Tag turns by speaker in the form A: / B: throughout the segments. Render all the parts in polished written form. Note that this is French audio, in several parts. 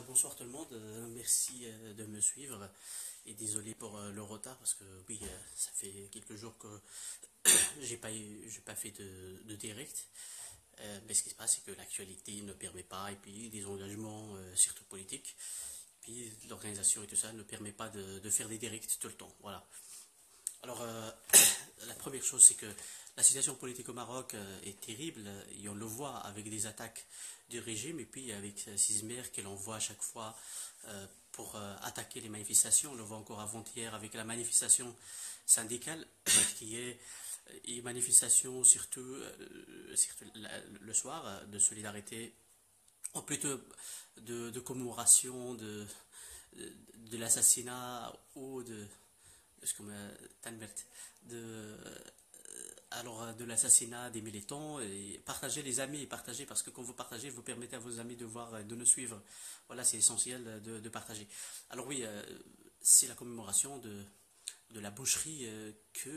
A: Bonsoir tout le monde, merci de me suivre et désolé pour le retard parce que oui, ça fait quelques jours que j'ai pas fait de direct. Mais ce qui se passe, c'est que l'actualité ne permet pas et puis des engagements, surtout politiques, puis l'organisation et tout ça ne permet pas de faire des directs tout le temps. Voilà. Alors, la première chose, c'est que la situation politique au Maroc est terrible et on le voit avec des attaques du régime et puis avec Sismer qu'elle envoie à chaque fois pour attaquer les manifestations. On le voit encore avant-hier avec la manifestation syndicale qui est une manifestation surtout le soir de solidarité, ou plutôt de commémoration de l'assassinat ou Tanbert, de, de l'assassinat des militants et partager les amis, partager parce que quand vous partagez, vous permettez à vos amis de voir, de nous suivre. Voilà, c'est essentiel de partager. Alors oui, c'est la commémoration de la boucherie que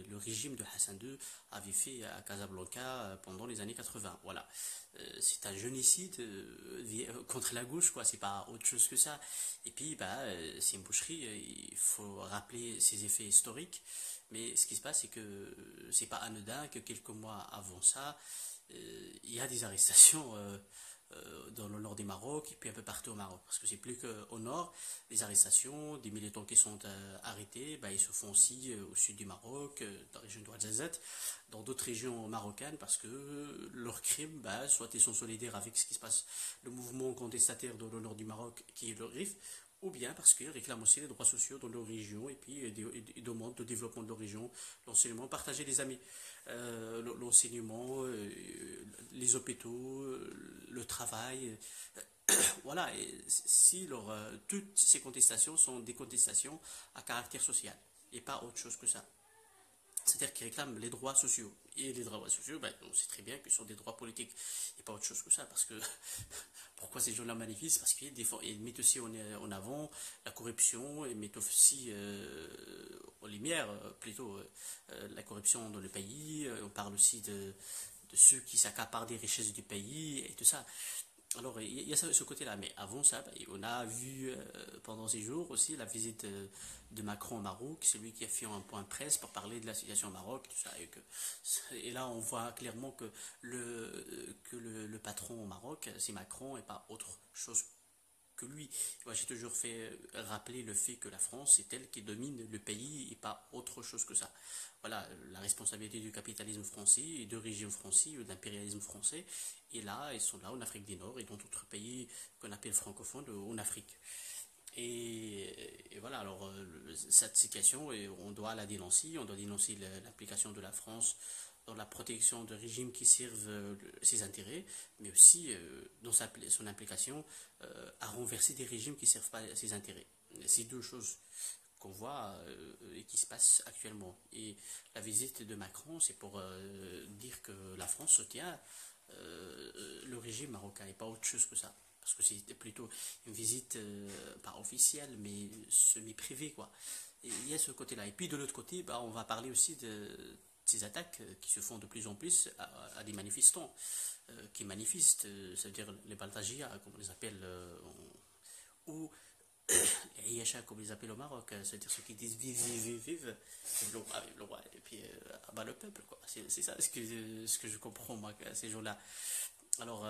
A: le régime de Hassan II avait fait à Casablanca pendant les années 80. Voilà. C'est un génocide contre la gauche, quoi. C'est pas autre chose que ça. Et puis, c'est une boucherie. Il faut rappeler ses effets historiques. Mais ce qui se passe, c'est que c'est pas anodin que quelques mois avant ça, il y a des arrestations dans le nord du Maroc et puis un peu partout au Maroc. Parce que c'est plus qu'au nord, les arrestations, des militants qui sont arrêtés, ils se font aussi au sud du Maroc, dans la région de Ouarzazate, dans d'autres régions marocaines, parce que leurs crimes, soit ils sont solidaires avec ce qui se passe, le mouvement contestataire dans le nord du Maroc, qui est le RIF, ou bien parce qu'ils réclament aussi les droits sociaux dans leur région et puis ils demandent le développement de leur région, l'enseignement, partager les amis, l'enseignement, les hôpitaux, le travail. Voilà, et si toutes ces contestations sont des contestations à caractère social et pas autre chose que ça. C'est-à-dire qu'ils réclament les droits sociaux. Et les droits sociaux, on sait très bien que ce sont des droits politiques et pas autre chose que ça. Parce que pourquoi ces gens-là manifestent? Parce qu'ils mettent aussi en avant la corruption, ils mettent aussi en lumière plutôt la corruption dans le pays. On parle aussi de ceux qui s'accaparent des richesses du pays et tout ça. Alors, il y a ce côté-là, mais avant ça, on a vu pendant ces jours aussi la visite de Macron au Maroc, c'est lui qui a fait un point presse pour parler de la situation au Maroc, tout ça, et là on voit clairement que le patron au Maroc, c'est Macron et pas autre chose que lui. Moi, j'ai toujours fait rappeler le fait que la France, c'est elle qui domine le pays et pas autre chose que ça. Voilà, la responsabilité du capitalisme français et du régime français, de l'impérialisme français, et là, ils sont là en Afrique du Nord et dans d'autres pays qu'on appelle francophones en Afrique. Et voilà, alors cette situation, on doit la dénoncer, on doit dénoncer l'implication de la France dans la protection de régimes qui servent ses intérêts, mais aussi dans son implication à renverser des régimes qui ne servent pas ses intérêts. C'est deux choses qu'on voit et qui se passent actuellement. Et la visite de Macron, c'est pour dire que la France soutient le régime marocain et pas autre chose que ça. Parce que c'était plutôt une visite pas officielle, mais semi-privée, quoi. Et il y a ce côté-là. Et puis de l'autre côté, on va parler aussi de ces attaques qui se font de plus en plus à des manifestants qui manifestent, c'est-à-dire les Baltagia, comme on les appelle, ou les Yachas, comme on les appelle au Maroc, c'est-à-dire ceux qui disent vive, vive, vive, vive, vive le roi, et puis abat le peuple, quoi. C'est ça ce que je comprends, moi, ces jours-là. Alors,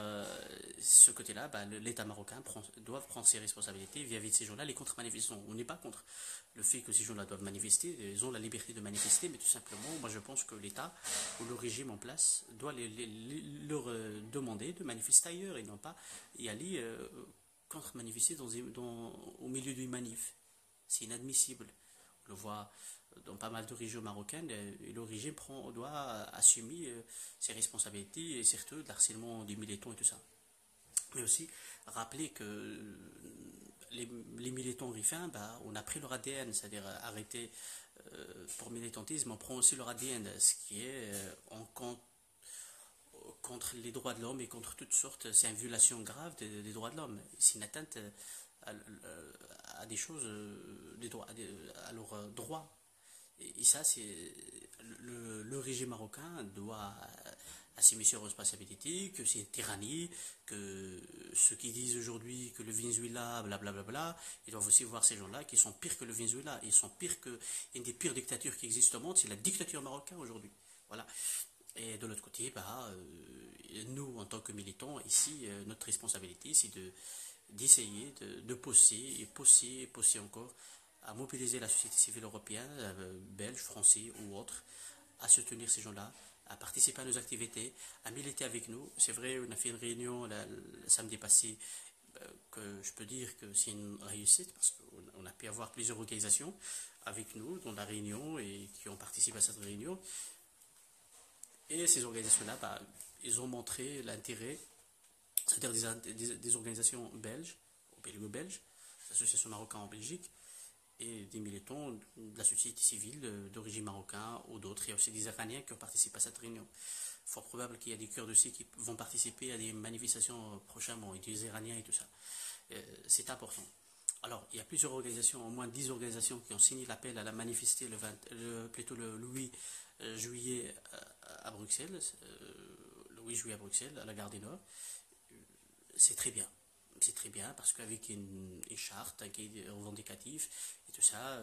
A: ce côté-là, l'État marocain doit prendre ses responsabilités vis-à-vis de ces gens-là, les contre-manifestants. On n'est pas contre le fait que ces gens-là doivent manifester, ils ont la liberté de manifester, mais tout simplement, moi je pense que l'État ou le régime en place doit leur demander de manifester ailleurs et non pas y aller contre-manifester au milieu d'une manif. C'est inadmissible. On le voit dans pas mal de régions marocaines, et le régime doit assumer ses responsabilités et surtout de l'harcèlement des militants et tout ça. Mais aussi rappeler que les militants rifains, on a pris leur ADN, c'est-à-dire arrêté pour militantisme, on prend aussi leur ADN, ce qui est contre les droits de l'homme et contre toutes sortes, c'est une violation grave des droits de l'homme, c'est une atteinte à des choses, à leurs droits. Et ça, c'est le régime marocain doit assumer ses responsabilités, que c'est une tyrannie, que ceux qui disent aujourd'hui que le Venezuela, blablabla, ils doivent aussi voir ces gens-là qui sont pires que le Venezuela. Ils sont pires que une des pires dictatures qui existent au monde, c'est la dictature marocaine aujourd'hui. Voilà. Et de l'autre côté, nous, en tant que militants, ici, notre responsabilité, c'est d'essayer de pousser et pousser et pousser encore à mobiliser la société civile européenne, belge, français ou autre, à soutenir ces gens-là, à participer à nos activités, à militer avec nous. C'est vrai, on a fait une réunion le samedi passé, que je peux dire que c'est une réussite parce qu'on a pu avoir plusieurs organisations avec nous dans la réunion et qui ont participé à cette réunion. Et ces organisations-là, ils ont montré l'intérêt, c'est-à-dire des organisations belges, belgo-belges, l'association marocaine en Belgique, et des militants de la société civile d'origine marocaine ou d'autres. Il y a aussi des Iraniens qui ont participé à cette réunion. Fort probable qu'il y a des cœurs de C qui vont participer à des manifestations prochainement, et des Iraniens et tout ça. C'est important. Alors, il y a plusieurs organisations, au moins 10 organisations qui ont signé l'appel à la manifester plutôt le 8 juillet à Bruxelles, le 8 juillet à Bruxelles, à la gare du Nord. C'est très bien. C'est très bien parce qu'avec une charte, un cahier revendicatif et tout ça,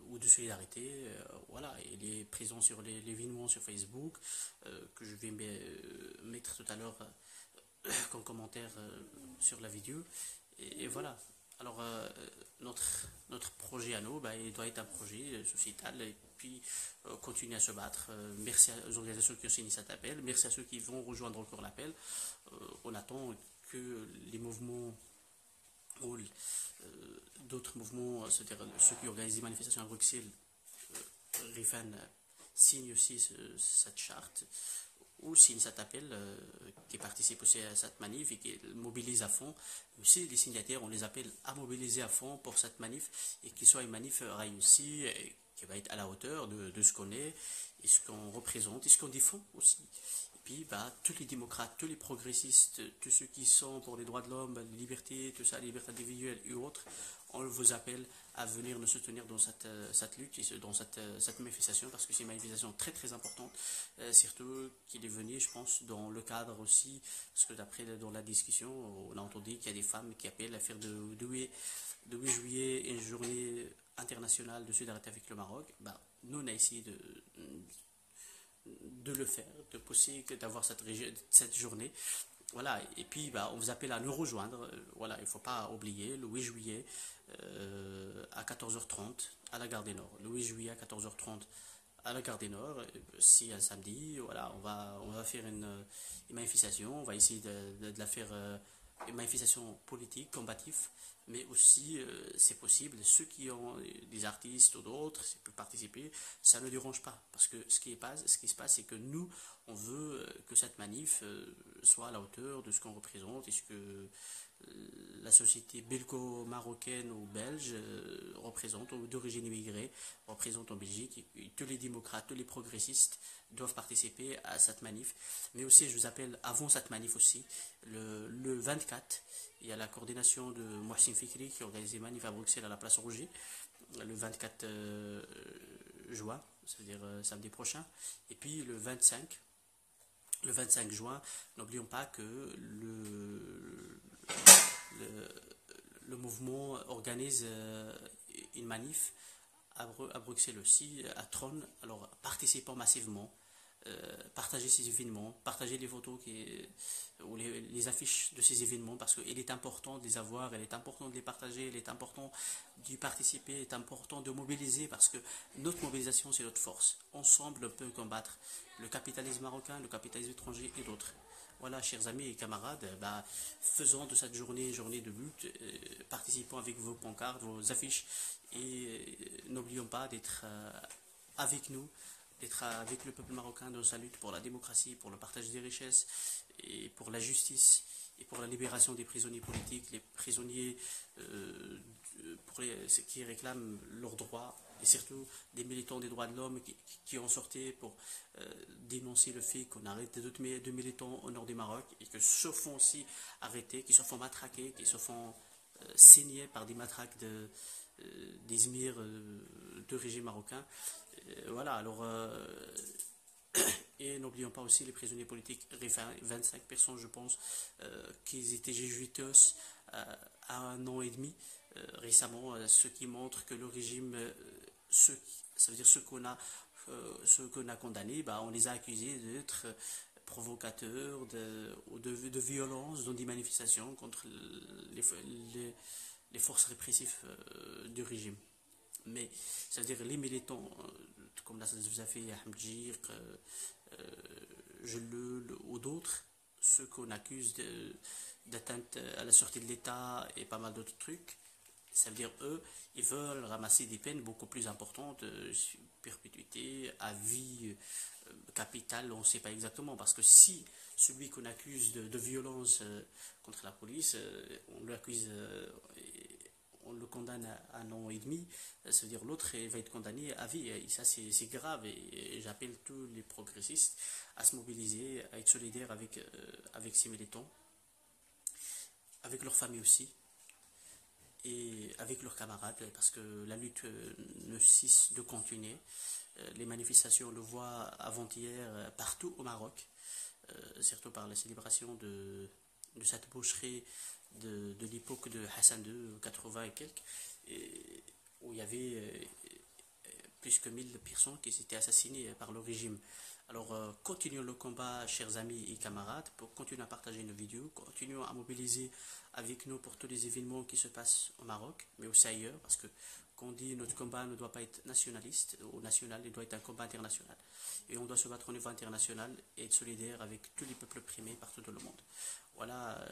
A: ou de solidarité, voilà, il est présent sur l'événement sur Facebook, que je vais mettre tout à l'heure comme commentaire sur la vidéo. Et voilà. Alors, notre projet à nous, il doit être un projet sociétal et puis continuer à se battre. Merci aux organisations qui ont signé cet appel. Merci à ceux qui vont rejoindre encore l'appel. On attend que les mouvements ou d'autres mouvements, c'est-à-dire ceux qui organisent des manifestations à Bruxelles, RIFAN, signent aussi cette charte ou signent cet appel, qui participe aussi à cette manif et qui mobilise à fond. Aussi, les signataires, on les appelle à mobiliser à fond pour cette manif et qu'il soit une manif réussie, et qui va être à la hauteur de ce qu'on est et ce qu'on représente et ce qu'on défend aussi. Et puis, tous les démocrates, tous les progressistes, tous ceux qui sont pour les droits de l'homme, les libertés, tout ça, les libertés individuelles et autres, on vous appelle à venir nous soutenir dans cette lutte et dans cette manifestation, parce que c'est une manifestation très très importante, surtout qu'il est venu, je pense, dans le cadre aussi, parce que d'après dans la discussion, on a entendu qu'il y a des femmes qui appellent à faire de 8 juillet une journée internationale de solidarité avec le Maroc. Nous, on a essayé de le faire, de pousser, d'avoir cette journée. Voilà, et puis on vous appelle à nous rejoindre. Voilà, il ne faut pas oublier, le 8 juillet à 14h30 à la gare des Nord. Le 8 juillet à 14h30 à la gare des Nord, si un samedi, voilà, on va faire une manifestation, on va essayer de la faire une manifestation politique, combative, mais aussi, c'est possible, ceux qui ont des artistes ou d'autres, qui peuvent participer, ça ne dérange pas, parce que ce qui se passe, c'est que nous, on veut que cette manif soit à la hauteur de ce qu'on représente et ce que la société belgo-marocaine ou belge représente, ou d'origine immigrée, représente en Belgique. Et tous les démocrates, tous les progressistes doivent participer à cette manif. Mais aussi, je vous appelle avant cette manif aussi, le 24, il y a la coordination de Mohsin Fikri qui organise des manifs à Bruxelles à la place Rouget, le 24 juin, c'est-à-dire samedi prochain. Et puis le 25 juin, n'oublions pas que le, le mouvement organise une manif à Bruxelles aussi, à Trône. Alors, participons massivement, partagez ces événements, partagez les photos ou les affiches de ces événements, parce qu'il est important de les avoir, il est important de les partager, il est important d'y participer, il est important de mobiliser, parce que notre mobilisation, c'est notre force. Ensemble, on peut combattre le capitalisme marocain, le capitalisme étranger et d'autres. Voilà, chers amis et camarades, faisons de cette journée une journée de lutte, participons avec vos pancartes, vos affiches, et n'oublions pas d'être avec nous, d'être avec le peuple marocain dans sa lutte pour la démocratie, pour le partage des richesses, et pour la justice, et pour la libération des prisonniers politiques, les prisonniers ceux qui réclament leurs droits, et surtout des militants des droits de l'homme qui ont sorti pour dénoncer le fait qu'on arrête de militants au nord du Maroc et que se font aussi arrêter, qui se font matraquer, qui se font saigner par des matraques d'Izmir, de régime marocain. Voilà, alors, et n'oublions pas aussi les prisonniers politiques, 25 personnes, je pense, qui étaient jésuites à 1 an et demi récemment, ce qui montre que le régime, ça veut dire ceux qu'on a condamnés, bah, on les a accusés d'être provocateurs de violence dans des manifestations contre les, les, les forces répressives du régime. Mais ça veut dire les militants, comme la Zafi, Hamdjir, Jelul ou d'autres, ceux qu'on accuse d'atteinte à la sûreté de l'État et pas mal d'autres trucs, ça veut dire eux, ils veulent ramasser des peines beaucoup plus importantes, perpétuité, à vie, capitale, on ne sait pas exactement. Parce que si celui qu'on accuse de violence contre la police, on l'accuse, on le condamne à 1 an et demi, ça veut dire l'autre va être condamné à vie. Et ça, c'est grave. Et j'appelle tous les progressistes à se mobiliser, à être solidaires avec ces militants, avec leurs familles aussi, et avec leurs camarades, parce que la lutte ne cesse de continuer. Les manifestations, on le voit avant-hier partout au Maroc, surtout par la célébration de cette boucherie de l'époque de Hassan II, 80 et quelques, où il y avait plus que 1000 personnes qui étaient assassinées par le régime. Alors, continuons le combat, chers amis et camarades, pour continuer à partager nos vidéos, continuons à mobiliser avec nous pour tous les événements qui se passent au Maroc, mais aussi ailleurs, parce que quand on dit notre combat ne doit pas être nationaliste ou national, il doit être un combat international. Et on doit se battre au niveau international et être solidaire avec tous les peuples opprimés partout dans le monde. Voilà,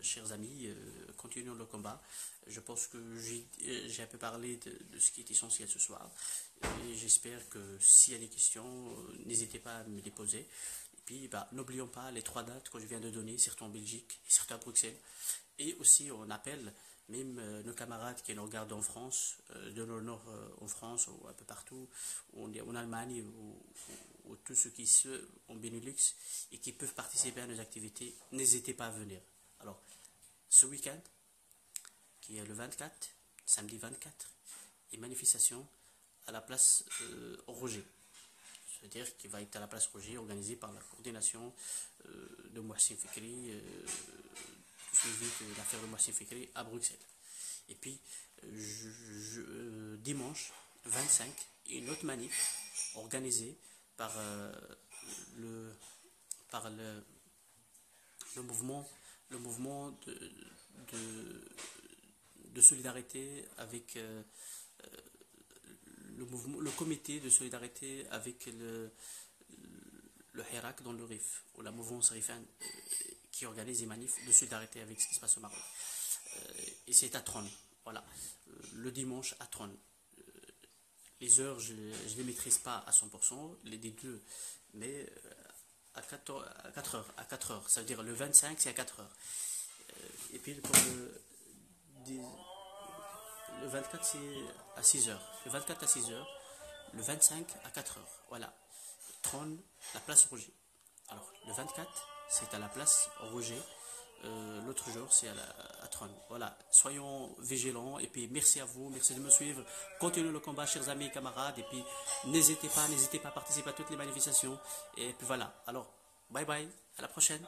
A: chers amis, continuons le combat. Je pense que j'ai un peu parlé de ce qui est essentiel ce soir. Et j'espère que s'il y a des questions, n'hésitez pas à me les poser. Et puis, bah, n'oublions pas les 3 dates que je viens de donner, surtout en Belgique et surtout à Bruxelles. Et aussi, on appelle même nos camarades qui nous regardent en France, de nos nord en France ou un peu partout, en Allemagne ou tous ceux qui sont en Benelux et qui peuvent participer à nos activités, n'hésitez pas à venir. Alors, ce week-end, qui est le 24, samedi 24, et manifestation à la place Roger. C'est-à-dire qu'il va être à la place Roger, organisée par la coordination de Mohsin Fikri, suivi de l'affaire de Mohsin Fikri à Bruxelles. Et puis, dimanche 25, une autre manif organisée par, le, par le mouvement de solidarité avec le comité de solidarité avec le Hirak dans le Rif, ou la mouvance Rifan, qui organise des manifs de solidarité avec ce qui se passe au Maroc. Et c'est à Tron, voilà, le dimanche à Tron. Les heures, je ne les maîtrise pas à 100%, les deux, mais à 4 heures, ça veut dire le 25 c'est à 4 heures. Et puis pour le 24 c'est à 6 heures, le 24 à 6 heures, le 25 à 4 heures, voilà. Trône, la place Roger. Alors le 24 c'est à la place Roger, l'autre jour c'est à Trône. Voilà, soyons vigilants et puis merci à vous, merci de me suivre. Continuez le combat, chers amis et camarades, et puis n'hésitez pas à participer à toutes les manifestations. Et puis voilà, alors bye bye, à la prochaine.